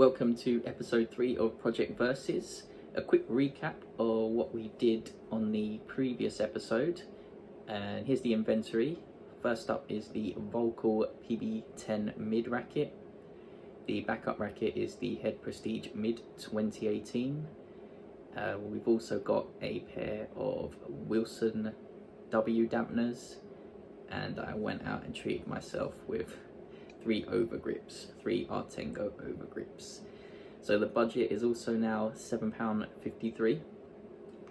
Welcome to episode 3 of Project Versus. A quick recap of what we did on the previous episode. And here's the inventory. First up is the Volcal PB10 mid racket. The backup racket is the Head Prestige mid 2018. We've also got a pair of Wilson W dampeners, and I went out and treated myself with 3 overgrips, 3 Artengo overgrips. So the budget is also now £7.53.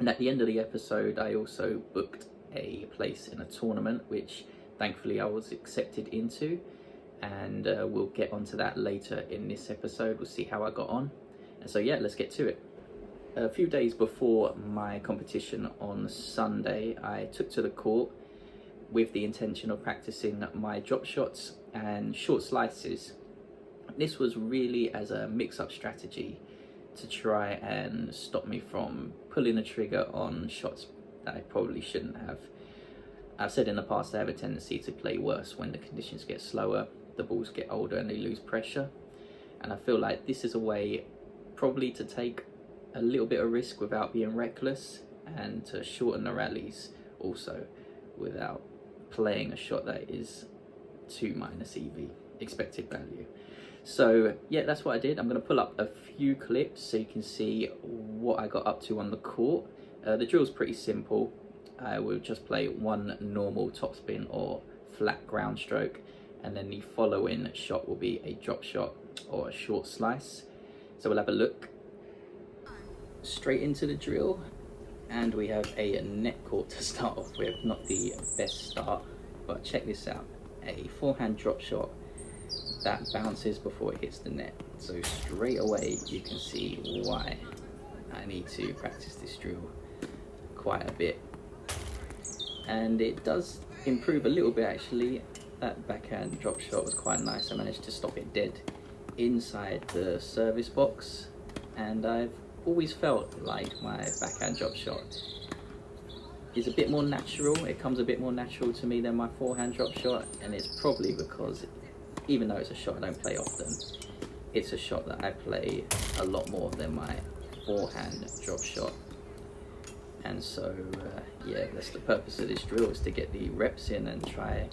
And at the end of the episode, I also booked a place in a tournament, which thankfully I was accepted into. And we'll get onto that later in this episode. We'll see how I got on. And so yeah, let's get to it. A few days before my competition on Sunday, I took to the court with the intention of practicing my drop shots and short slices. This was really as a mix-up strategy to try and stop me from pulling the trigger on shots that I probably shouldn't have. I've said in the past I have a tendency to play worse when the conditions get slower, the balls get older and they lose pressure. And I feel like this is a way probably to take a little bit of risk without being reckless, and to shorten the rallies also without playing a shot that is 2 minus EV, expected value. So yeah, that's what I did. I'm going to pull up a few clips so you can see what I got up to on the court. The drill's pretty simple. I will just play one normal topspin or flat ground stroke, and then the following shot will be a drop shot or a short slice. So we'll have a look. Straight into the drill, and we have a net court to start off with. Not the best start, but check this out. A forehand drop shot that bounces before it hits the net. So straight away you can see why I need to practice this drill quite a bit. And it does improve a little bit actually. That backhand drop shot was quite nice. I managed to stop it dead inside the service box, and I've always felt like my backhand drop shot is a bit more natural. It comes a bit more natural to me than my forehand drop shot, and it's probably because even though it's a shot I don't play often, it's a shot that I play a lot more than my forehand drop shot. And so yeah, that's the purpose of this drill, is to get the reps in and try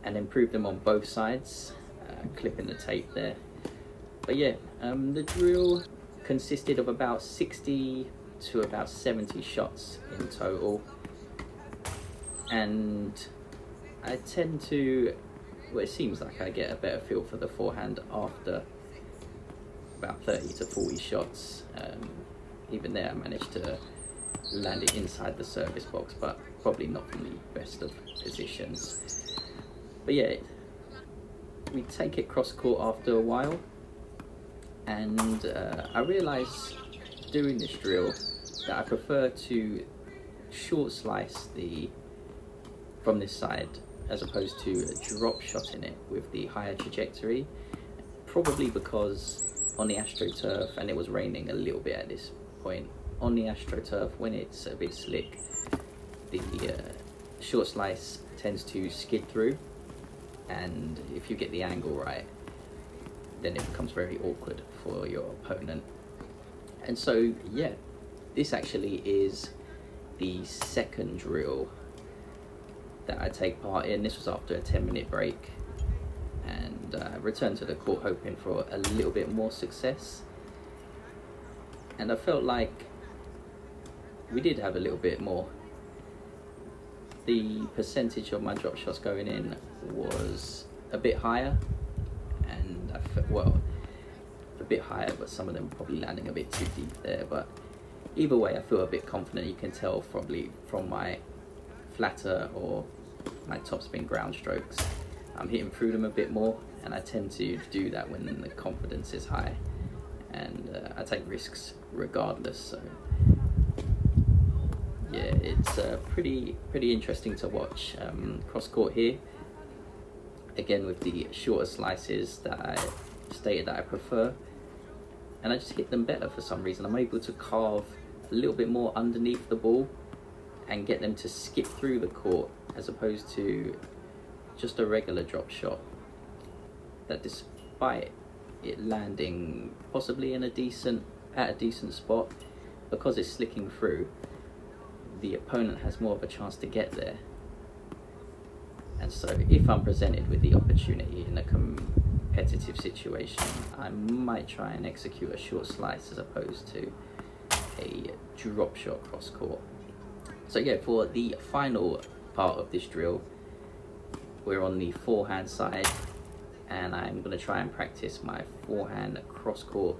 and improve them on both sides. Clipping the tape there. But yeah, the drill consisted of about 60 to about 70 shots in total, and I tend to, well, it seems like I get a better feel for the forehand after about 30 to 40 shots. Even there I managed to land it inside the service box, but probably not from the best of positions. But yeah, we take it cross court after a while, and I realised doing this drill that I prefer to short slice from this side as opposed to drop shotting it with the higher trajectory, probably because on the AstroTurf, and it was raining a little bit at this point, on the AstroTurf when it's a bit slick, the short slice tends to skid through, and if you get the angle right, then it becomes very awkward for your opponent. And so yeah, this actually is the second drill that I take part in. This was after a 10-minute break, and I returned to the court hoping for a little bit more success, and I felt like we did have a little bit more. The percentage of my drop shots going in was a bit higher, and I felt, well, a bit higher, but some of them probably landing a bit too deep there. But either way, I feel a bit confident. You can tell probably from my flatter or my topspin ground strokes, I'm hitting through them a bit more, and I tend to do that when the confidence is high, and I take risks regardless. So yeah, it's pretty interesting to watch. Cross court here, again with the shorter slices that I stated that I prefer, and I just hit them better for some reason. I'm able to carve a little bit more underneath the ball and get them to skip through the court, as opposed to just a regular drop shot that, despite it landing possibly at a decent spot. Because it's slicking through, the opponent has more of a chance to get there. And so if I'm presented with the opportunity in a competitive situation, I might try and execute a short slice as opposed to a drop shot cross court. So yeah, for the final part of this drill, we're on the forehand side, and I'm going to try and practice my forehand cross court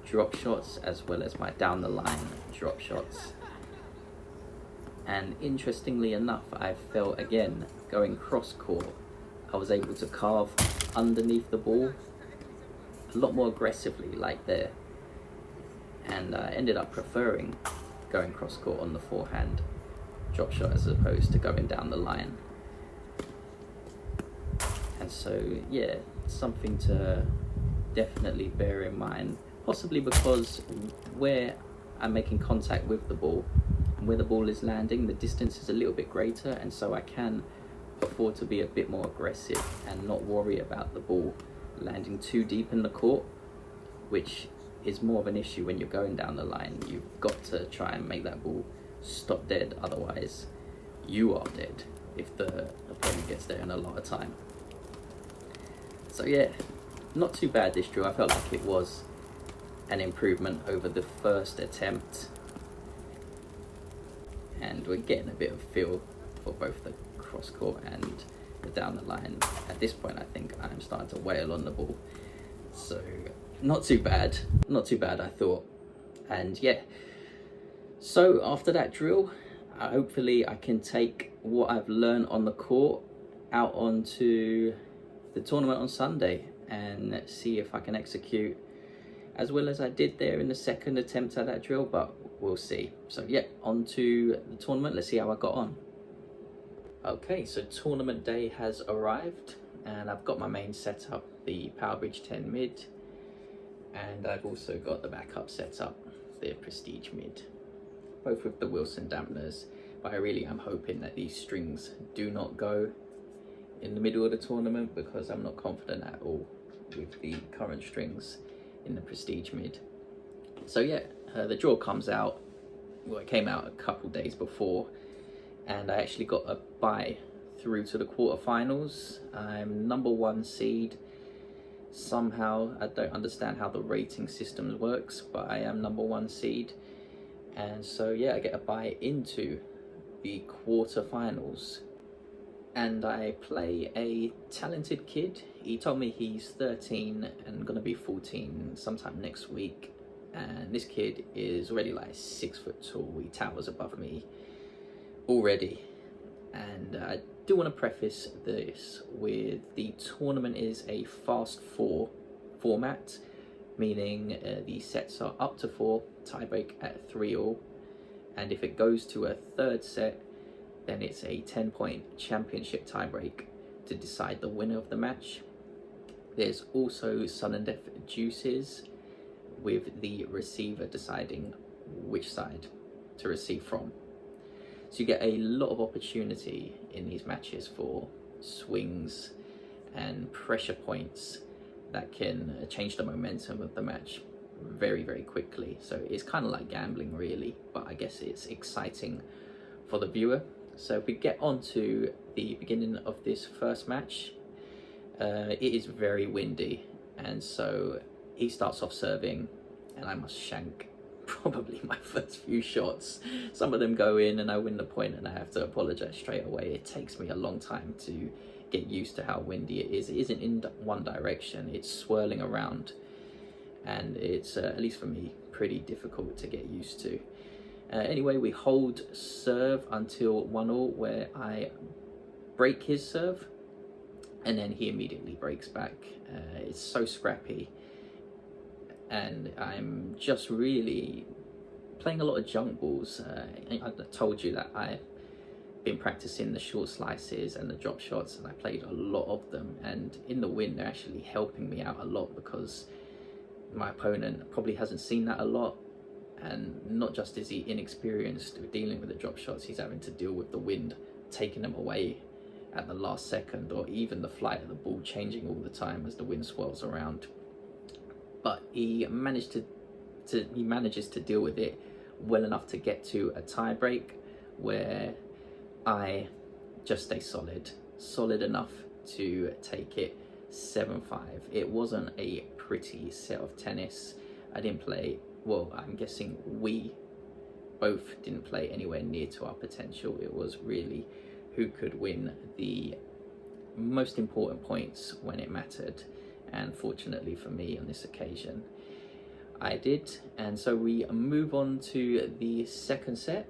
drop shots as well as my down the line drop shots. And interestingly enough, I felt again going cross court, I was able to carve underneath the ball a lot more aggressively like there, and I ended up preferring going cross court on the forehand drop shot as opposed to going down the line. And so yeah, something to definitely bear in mind, possibly because where I'm making contact with the ball and where the ball is landing, the distance is a little bit greater, and so I can afford to be a bit more aggressive and not worry about the ball landing too deep in the court, which is more of an issue when you're going down the line. You've got to try and make that ball stop dead, otherwise you are dead if the opponent gets there in a lot of time. So yeah, not too bad this drill. I felt like it was an improvement over the first attempt, and we're getting a bit of feel for both the cross court and the down the line. At this point, I think I'm starting to wail on the ball, so not too bad I thought. And yeah, so after that drill, hopefully I can take what I've learned on the court out onto the tournament on Sunday and see if I can execute as well as I did there in the second attempt at that drill, but we'll see. So yeah, on to the tournament. Let's see how I got on. Okay, so tournament day has arrived, and I've got my main setup, the Power Bridge 10 mid, and I've also got the backup setup, the Prestige mid, both with the Wilson dampeners, but I really am hoping that these strings do not go in the middle of the tournament, because I'm not confident at all with the current strings in the Prestige mid. So yeah, the draw comes out, well, it came out a couple days before, and I actually got a bye through to the quarterfinals. I'm number 1 seed. Somehow, I don't understand how the rating system works, but I am number 1 seed. And so yeah, I get a bye into the quarterfinals. And I play a talented kid. He told me he's 13 and gonna be 14 sometime next week. And this kid is already like 6 foot tall. He towers above me already. And I do want to preface this with the tournament is a fast 4 format, meaning the sets are up to 4, tiebreak at 3-all. And if it goes to a third set, then it's a 10-point championship tiebreak to decide the winner of the match. There's also sudden death juices, with the receiver deciding which side to receive from. So you get a lot of opportunity in these matches for swings and pressure points that can change the momentum of the match very, very quickly. So it's kind of like gambling really, but I guess it's exciting for the viewer. So if we get on to the beginning of this first match, it is very windy, and so he starts off serving and I must shank probably my first few shots. Some of them go in and I win the point, and I have to apologize straight away. It takes me a long time to get used to how windy it is. It isn't in one direction, it's swirling around, and it's at least for me pretty difficult to get used to. Anyway, we hold serve until 1-all, where I break his serve and then he immediately breaks back. It's so scrappy, and I'm just really playing a lot of junk balls. I told you that I've been practicing the short slices and the drop shots, and I played a lot of them, and in the win they're actually helping me out a lot, because my opponent probably hasn't seen that a lot, and not just is he inexperienced with dealing with the drop shots, he's having to deal with the wind taking them away at the last second, or even the flight of the ball changing all the time as the wind swirls around. but he manages to deal with it well enough to get to a tie break where I just stay solid enough to take it 7-5. It wasn't a pretty set of tennis. I didn't play, well, I'm guessing we both didn't play anywhere near to our potential. It was really who could win the most important points when it mattered, and fortunately for me on this occasion I did. And so we move on to the second set,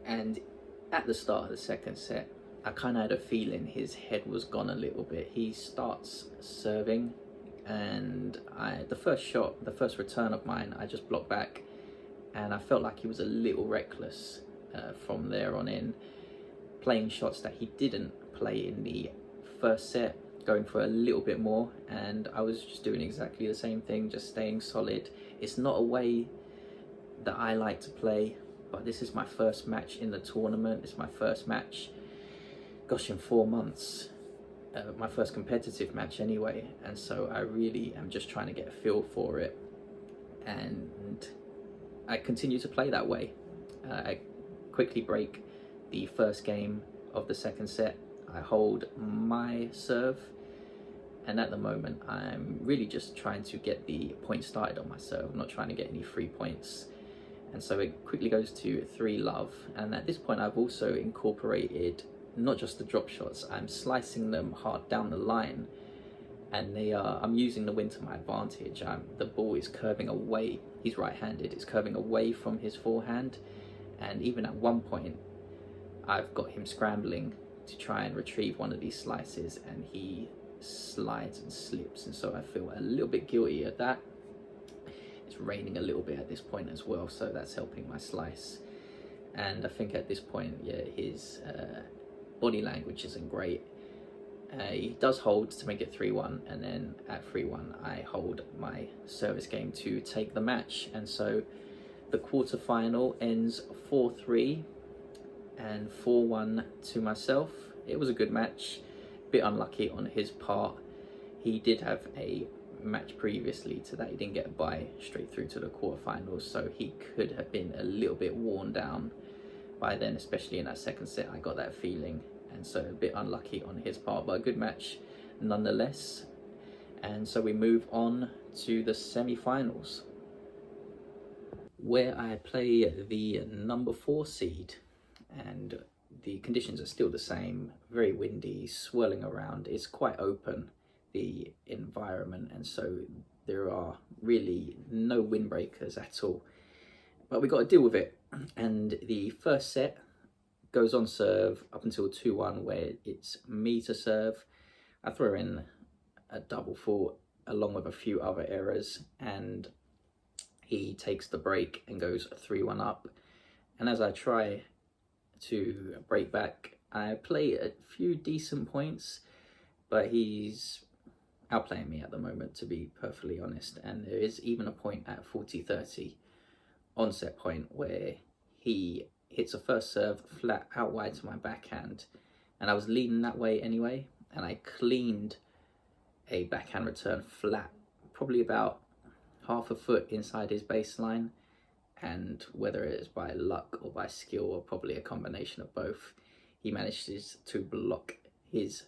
and at the start of the second set I kind of had a feeling his head was gone a little bit. He starts serving, and the first return of mine, I just blocked back, and I felt like he was a little reckless from there on in, playing shots that he didn't play in the first set, going for a little bit more, and I was just doing exactly the same thing, just staying solid. It's not a way that I like to play, but this is my first match in the tournament. It's my first match, gosh, in 4 months. My first competitive match anyway, and so I really am just trying to get a feel for it, and I continue to play that way. I quickly break the first game of the second set. I hold my serve, and at the moment I'm really just trying to get the point started on my serve. I'm not trying to get any free points, and so it quickly goes to 3-love. And at this point I've also incorporated not just the drop shots, I'm slicing them hard down the line, and I'm using the wind to my advantage. The ball is curving away. He's right-handed. It's curving away from his forehand, and even at one point I've got him scrambling to try and retrieve one of these slices, and he slides and slips, and so I feel a little bit guilty at that. It's raining a little bit at this point as well, so that's helping my slice. And I think at this point, yeah, his body language isn't great. He does hold to make it 3-1, and then at 3-1 I hold my service game to take the match. And so the quarterfinal ends 4-3 and 4-1 to myself. It was a good match, bit unlucky on his part. He did have a match previously to that. He didn't get a bye straight through to the quarterfinals, so he could have been a little bit worn down by then, especially in that second set. I got that feeling, and so a bit unlucky on his part, but a good match nonetheless. And so we move on to the semi-finals, where I play the number 4 seed, and the conditions are still the same, very windy, swirling around. It's quite open, the environment, and so there are really no windbreakers at all, but we got to deal with it. And the first set goes on serve up until 2-1, where it's me to serve. I throw in a double fault along with a few other errors, and he takes the break and goes 3-1 up. And as I try to break back, I play a few decent points, but he's outplaying me at the moment, to be perfectly honest. And there is even a point at 40-30 on set point where he hits a first serve flat out wide to my backhand, and I was leaning that way anyway, and I cleaned a backhand return flat, probably about half a foot inside his baseline. And whether it is by luck or by skill, or probably a combination of both, he manages to block his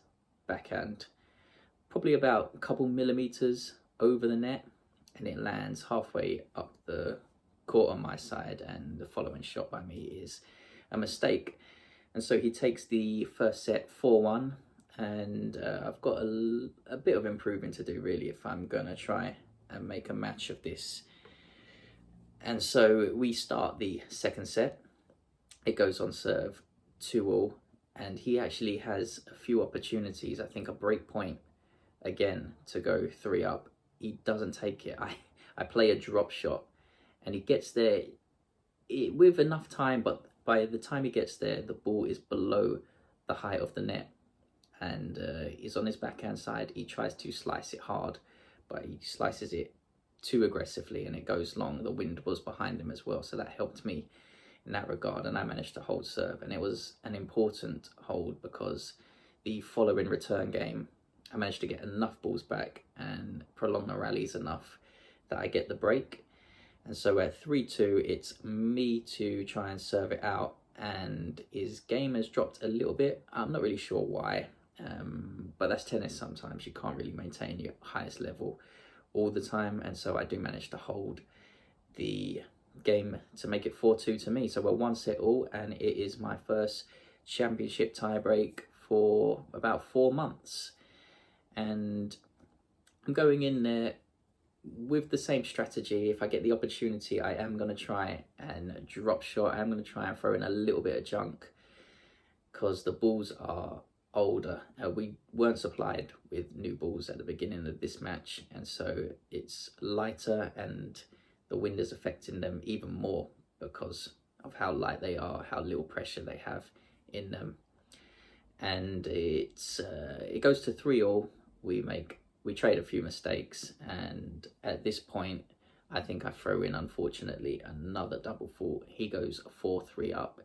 backhand probably about a couple millimeters over the net, and it lands halfway up the court on my side, and the following shot by me is a mistake. And so he takes the first set 4-1, and I've got a bit of improving to do really if I'm gonna try and make a match of this. And so we start the second set. It goes on serve 2-all, and he actually has a few opportunities. I think a break point again to go 3-up. He doesn't take it. I play a drop shot, and he gets there with enough time, but by the time he gets there, the ball is below the height of the net, and he's on his backhand side. He tries to slice it hard, but he slices it too aggressively, and it goes long. The wind was behind him as well, so that helped me in that regard, and I managed to hold serve. And it was an important hold because the following return game, I managed to get enough balls back and prolong the rallies enough that I get the break. And so at 3-2, it's me to try and serve it out, and his game has dropped a little bit. I'm not really sure why, but that's tennis. Sometimes you can't really maintain your highest level all the time, and so I do manage to hold the game to make it 4-2 to me. So we're 1-set all, and it is my first championship tiebreak for about 4 months. And I'm going in there with the same strategy. If I get the opportunity, I am going to try and drop shot. I'm going to try and throw in a little bit of junk because the balls are older. We weren't supplied with new balls at the beginning of this match, and so it's lighter, and the wind is affecting them even more because of how light they are, how little pressure they have in them. And it goes to 3-all. We trade a few mistakes, and at this point I think I throw in, unfortunately, another double fault. He goes 4-3 up,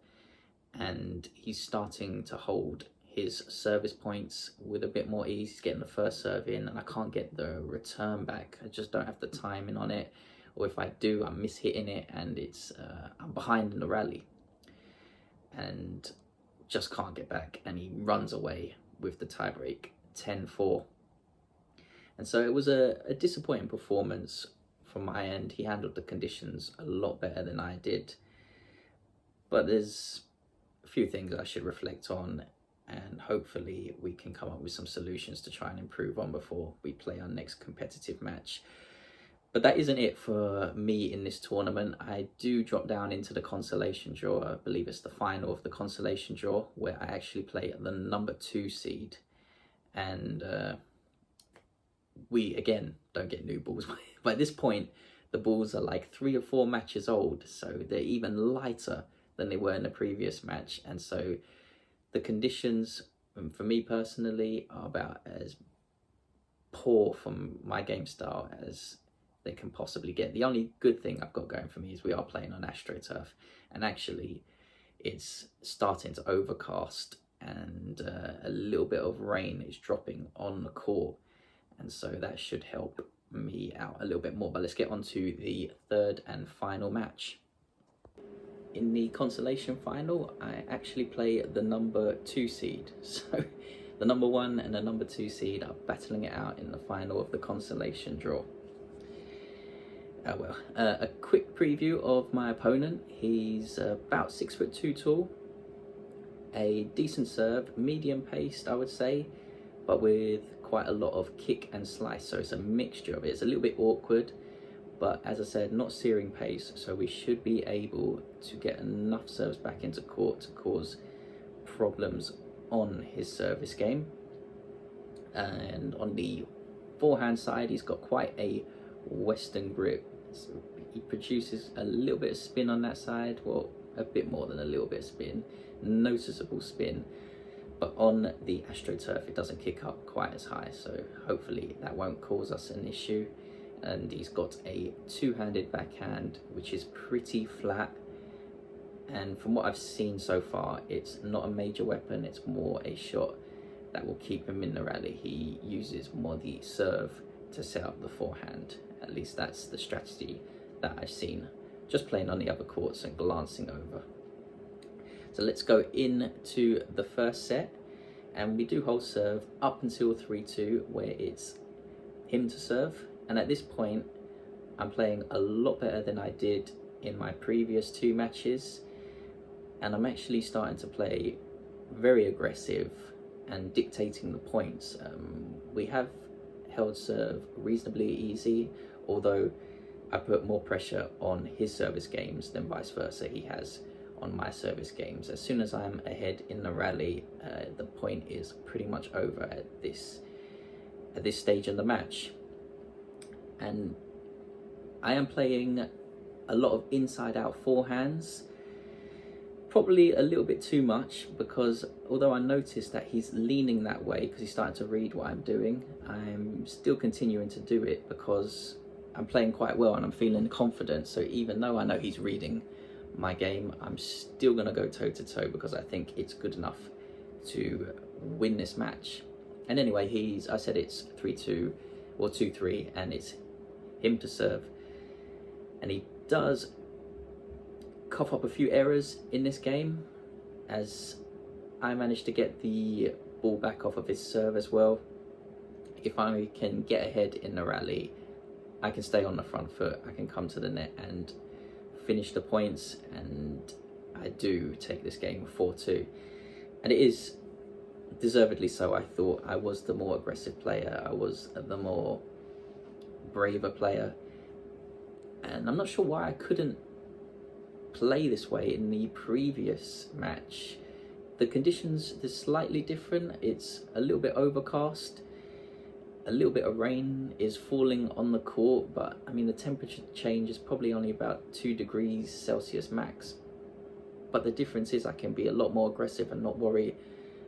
and he's starting to hold his service points with a bit more ease. He's getting the first serve in, and I can't get the return back. I just don't have the timing on it, or if I do, I'm mishitting it, and it's I'm behind in the rally and just can't get back, and he runs away with the tiebreak 10-4. And so it was a disappointing performance from my end. He handled the conditions a lot better than I did, but there's a few things I should reflect on, and hopefully we can come up with some solutions to try and improve on before we play our next competitive match. But that isn't it for me in this tournament. I do drop down into the consolation draw. I believe it's the final of the consolation draw, where I actually play the number 2 seed. And we, again, don't get new balls. By this point, the balls are like 3 or 4 matches old, so they're even lighter than they were in the previous match. And so the conditions, for me personally, are about as poor from my game style as they can possibly get. The only good thing I've got going for me is we are playing on AstroTurf, and actually it's starting to overcast, and a little bit of rain is dropping on the court, and so that should help me out a little bit more. But let's get on to the third and final match. In the Consolation Final, I actually play the number 2 seed. So the number 1 and the number 2 seed are battling it out in the final of the Consolation draw. A quick preview of my opponent. He's about 6'2" tall, a decent serve, medium paced I would say, but with quite a lot of kick and slice, so it's a mixture of it. It's a little bit awkward, but as I said, not searing pace, so we should be able to get enough serves back into court to cause problems on his service game. And on the forehand side, he's got quite a Western grip. So he produces a little bit of spin on that side, well, a bit more than a little bit of spin, noticeable spin, but on the AstroTurf it doesn't kick up quite as high, so hopefully that won't cause us an issue. And he's got a 2-handed backhand which is pretty flat, and from what I've seen so far, it's not a major weapon, it's more a shot that will keep him in the rally. He uses more the serve to set up the forehand. At least that's the strategy that I've seen, just playing on the other courts and glancing over. So let's go into the first set, and we do hold serve up until 3-2, where it's him to serve. And at this point, I'm playing a lot better than I did in my previous 2 matches, and I'm actually starting to play very aggressive and dictating the points. We have held serve reasonably easy, although I put more pressure on his service games than vice versa he has on my service games. As soon as I'm ahead in the rally, the point is pretty much over at this stage in the match. And I am playing a lot of inside-out forehands, probably a little bit too much, because although I noticed that he's leaning that way because he's starting to read what I'm doing, I'm still continuing to do it because I'm playing quite well and I'm feeling confident. So even though I know he's reading my game, I'm still going to go toe-to-toe because I think it's good enough to win this match. And anyway, I said it's 3-2 or 2-3, and it's him to serve. And he does cough up a few errors in this game, as I managed to get the ball back off of his serve as well. If I can get ahead in the rally, I can stay on the front foot, I can come to the net and finish the points, and I do take this game 4-2. And it is deservedly so. I thought I was the more aggressive player, I was the more braver player, and I'm not sure why I couldn't play this way in the previous match. The conditions are slightly different. It's a little bit overcast, a little bit of rain is falling on the court, but I mean the temperature change is probably only about 2 degrees Celsius max. But the difference is I can be a lot more aggressive and not worry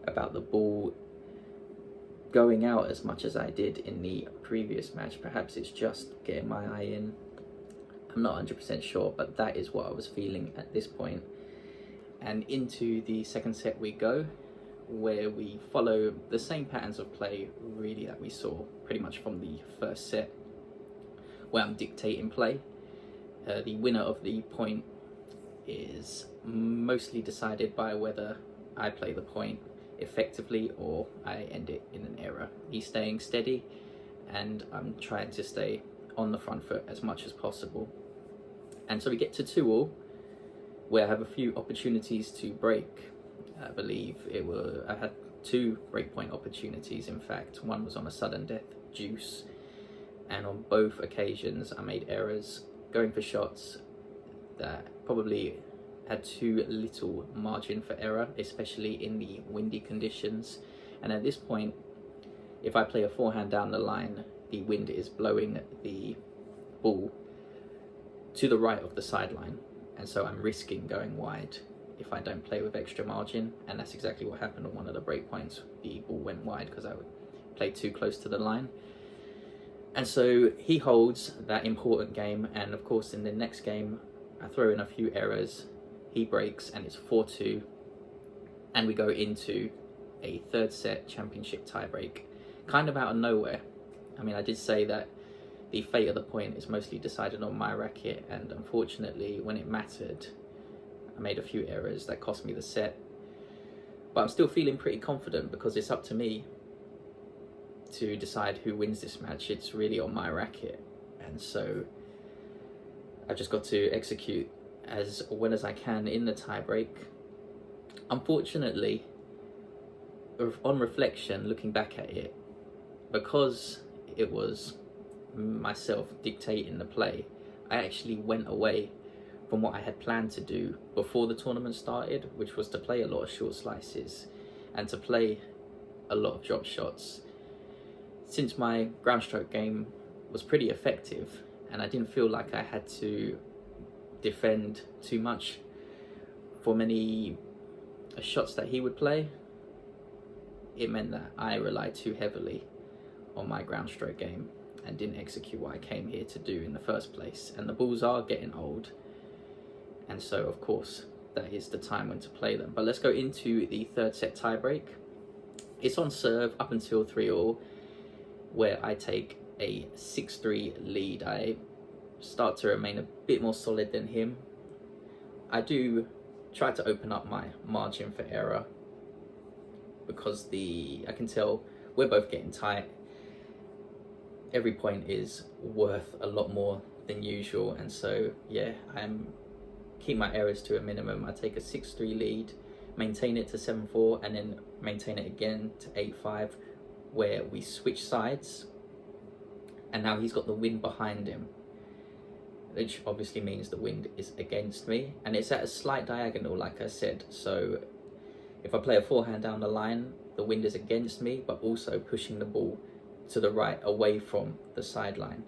about the ball going out as much as I did in the previous match. Perhaps it's just getting my eye in, I'm not 100% sure, but that is what I was feeling at this point. And into the second set we go, where we follow the same patterns of play really that we saw pretty much from the first set, where I'm dictating play. The winner of the point is mostly decided by whether I play the point effectively or I end it in an error. He's staying steady and I'm trying to stay on the front foot as much as possible. And so we get to 2-2, where I have a few opportunities to break. I believe I had 2 breakpoint opportunities, in fact. One was on a sudden death deuce, and on both occasions I made errors going for shots that probably had too little margin for error, especially in the windy conditions. And at this point, if I play a forehand down the line, the wind is blowing the ball to the right of the sideline, and so I'm risking going wide if I don't play with extra margin. And that's exactly what happened on one of the break points. The ball went wide because I played too close to the line. And so he holds that important game, and of course in the next game I throw in a few errors, he breaks, and it's 4-2, and we go into a third set championship tiebreak, kind of out of nowhere. I mean, I did say that the fate of the point is mostly decided on my racket, and unfortunately when it mattered I made a few errors that cost me the set. But I'm still feeling pretty confident because it's up to me to decide who wins this match. It's really on my racket, and so I've just got to execute as well as I can in the tiebreak. Unfortunately, on reflection, looking back at it, because it was myself dictating the play, I actually went away from what I had planned to do before the tournament started, which was to play a lot of short slices and to play a lot of drop shots. Since my ground stroke game was pretty effective and I didn't feel like I had to defend too much for many shots that he would play, it meant that I relied too heavily on my ground stroke game and didn't execute what I came here to do in the first place. And the balls are getting old, and so of course that is the time when to play them. But let's go into the third set tiebreak. It's on serve up until 3-3, where I take a 6-3 lead. I start to remain a bit more solid than him. I do try to open up my margin for error because I can tell we're both getting tight. Every point is worth a lot more than usual, and so yeah, keep my errors to a minimum. I take a 6-3 lead, maintain it to 7-4, and then maintain it again to 8-5, where we switch sides, and now he's got the wind behind him, which obviously means the wind is against me, and it's at a slight diagonal, like I said. So if I play a forehand down the line, the wind is against me, but also pushing the ball to the right, away from the sideline.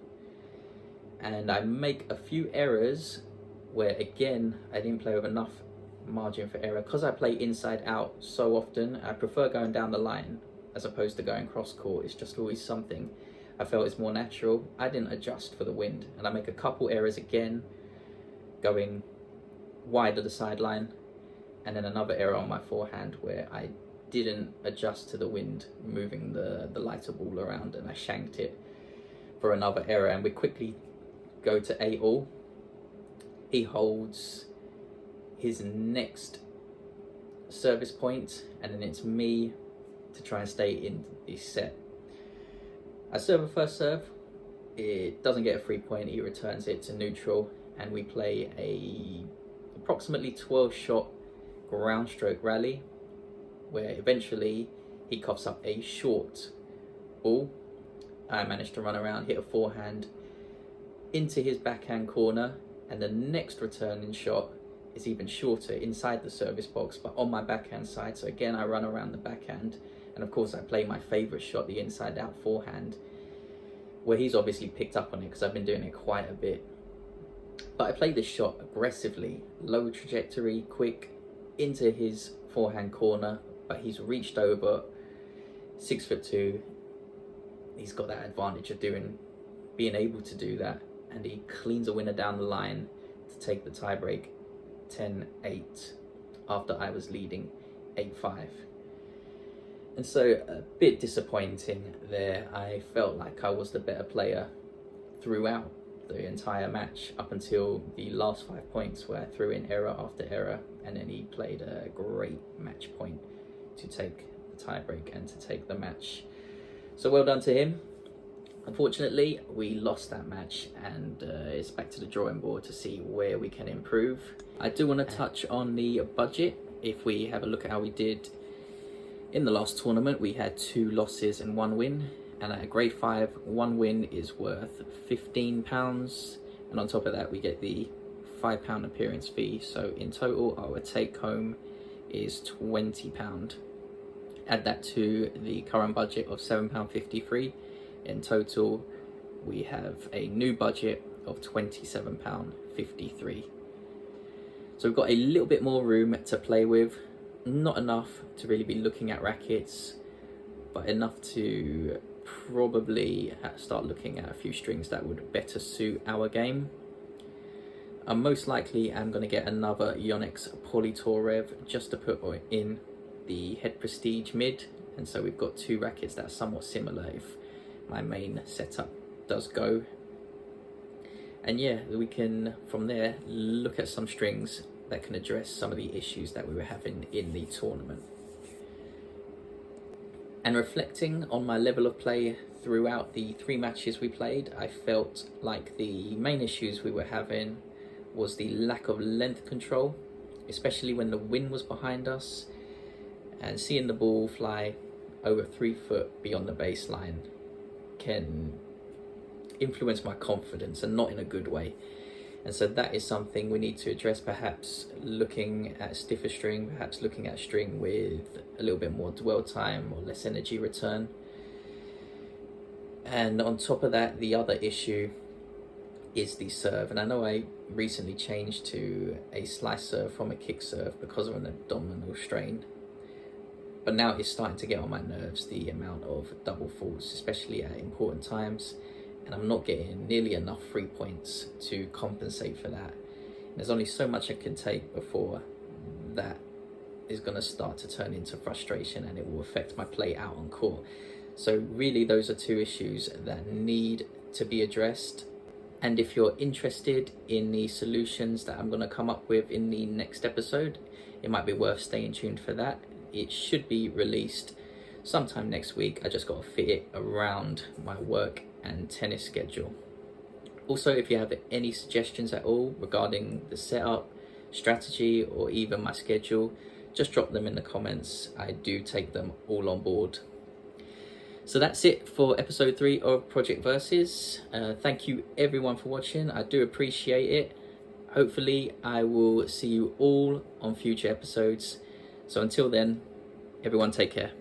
And I make a few errors where, again, I didn't play with enough margin for error. Because I play inside out so often, I prefer going down the line as opposed to going cross court. It's just always something I felt is more natural. I didn't adjust for the wind, and I make a couple errors again, going wide of the sideline, and then another error on my forehand where I didn't adjust to the wind moving the lighter ball around, and I shanked it for another error, and we quickly go to 8-all. He holds his next service point, and then it's me to try and stay in the set. I serve a first serve, it doesn't get a 3-point, he returns it to neutral, and we play a approximately 12-shot ground stroke rally, where eventually he coughs up a short ball. I managed to run around, hit a forehand into his backhand corner, and the next returning shot is even shorter inside the service box, but on my backhand side. So again, I run around the backhand, and of course I play my favorite shot, the inside out forehand, where he's obviously picked up on it because I've been doing it quite a bit. But I play this shot aggressively, low trajectory, quick, into his forehand corner, but he's reached over, 6'2". He's got that advantage of being able to do that, and he cleans a winner down the line to take the tiebreak 10-8 after I was leading 8-5. And so a bit disappointing there. I felt like I was the better player throughout the entire match up until the last 5 points, where I threw in error after error, and then he played a great match point to take the tiebreak and to take the match. So well done to him. Unfortunately, we lost that match, and it's back to the drawing board to see where we can improve. I do want to touch on the budget. If we have a look at how we did in the last tournament, we had 2 losses and 1 win, and at a grade 5, 1 win is worth £15, and on top of that we get the £5 appearance fee. So in total our take home is £20. Add that to the current budget of £7.53. In total we have a new budget of £27.53. So we've got a little bit more room to play with, not enough to really be looking at rackets, but enough to probably start looking at a few strings that would better suit our game. I most likely am going to get another Yonex Polytorev just to put in the Head Prestige mid, and so we've got 2 rackets that are somewhat similar if my main setup does go. And yeah, we can from there look at some strings that can address some of the issues that we were having in the tournament. And reflecting on my level of play throughout the 3 matches we played, I felt like the main issues we were having was the lack of length control, especially when the wind was behind us, and seeing the ball fly over 3 foot beyond the baseline can influence my confidence, and not in a good way. And so that is something we need to address, perhaps looking at stiffer string, perhaps looking at string with a little bit more dwell time or less energy return. And on top of that, the other issue is the serve. And I know I recently changed to a slice serve from a kick serve because of an abdominal strain, but now it's starting to get on my nerves, the amount of double faults, especially at important times, and I'm not getting nearly enough 3 points to compensate for that. There's only so much I can take before that is going to start to turn into frustration, and it will affect my play out on court. So really those are 2 issues that need to be addressed. And if you're interested in the solutions that I'm going to come up with in the next episode, it might be worth staying tuned for that. It should be released sometime next week. I just got to fit it around my work and tennis schedule. Also, if you have any suggestions at all regarding the setup, strategy, or even my schedule, just drop them in the comments. I do take them all on board. So that's it for episode 3 of Project Versus. Thank you everyone for watching. I do appreciate it. Hopefully I will see you all on future episodes. So until then, everyone take care.